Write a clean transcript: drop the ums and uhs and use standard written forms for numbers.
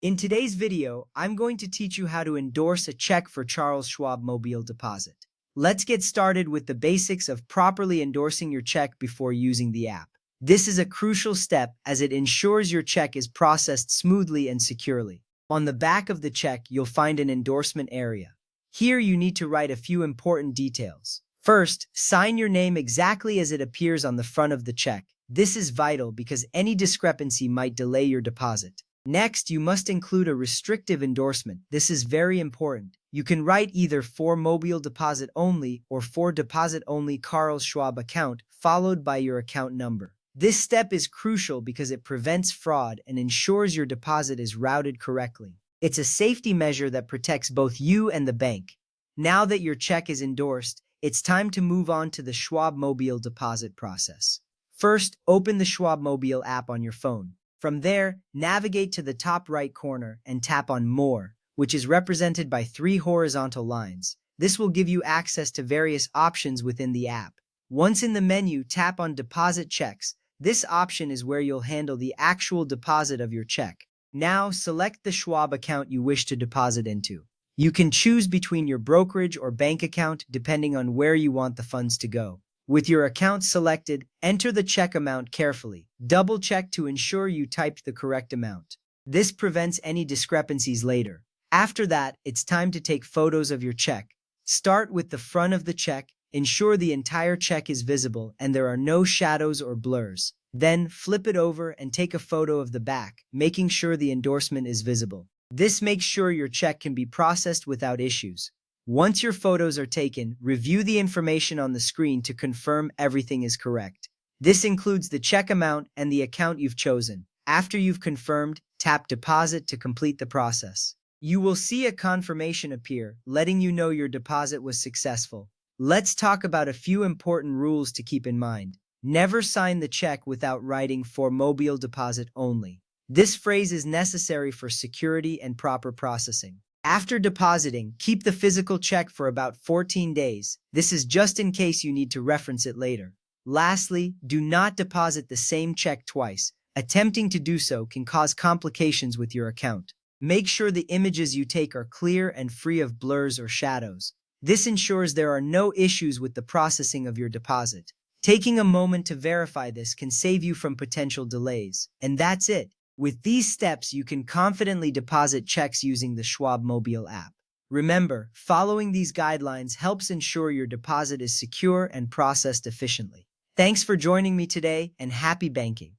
In today's video, I'm going to teach you how to endorse a check for Charles Schwab Mobile Deposit. Let's get started with the basics of properly endorsing your check before using the app. This is a crucial step as it ensures your check is processed smoothly and securely. On the back of the check, you'll find an endorsement area. Here you need to write a few important details. First, sign your name exactly as it appears on the front of the check. This is vital because any discrepancy might delay your deposit. Next, you must include a restrictive endorsement. This is very important. You can write either for mobile deposit only or for deposit only Charles Schwab account, followed by your account number. This step is crucial because it prevents fraud and ensures your deposit is routed correctly. It's a safety measure that protects both you and the bank. Now that your check is endorsed, it's time to move on to the Schwab Mobile Deposit process. First, open the Schwab Mobile app on your phone. From there, navigate to the top right corner and tap on More, which is represented by 3 horizontal lines. This will give you access to various options within the app. Once in the menu, tap on Deposit Checks. This option is where you'll handle the actual deposit of your check. Now, select the Schwab account you wish to deposit into. You can choose between your brokerage or bank account depending on where you want the funds to go. With your account selected, enter the check amount carefully. Double-check to ensure you typed the correct amount. This prevents any discrepancies later. After that, it's time to take photos of your check. Start with the front of the check. Ensure the entire check is visible and there are no shadows or blurs. Then, flip it over and take a photo of the back, making sure the endorsement is visible. This makes sure your check can be processed without issues. Once your photos are taken, review the information on the screen to confirm everything is correct. This includes the check amount and the account you've chosen. After you've confirmed, tap Deposit to complete the process. You will see a confirmation appear, letting you know your deposit was successful. Let's talk about a few important rules to keep in mind. Never sign the check without writing for mobile deposit only. This phrase is necessary for security and proper processing. After depositing, keep the physical check for about 14 days. This is just in case you need to reference it later. Lastly, do not deposit the same check twice. Attempting to do so can cause complications with your account. Make sure the images you take are clear and free of blurs or shadows. This ensures there are no issues with the processing of your deposit. Taking a moment to verify this can save you from potential delays. And that's it. With these steps, you can confidently deposit checks using the Schwab Mobile app. Remember, following these guidelines helps ensure your deposit is secure and processed efficiently. Thanks for joining me today, and happy banking!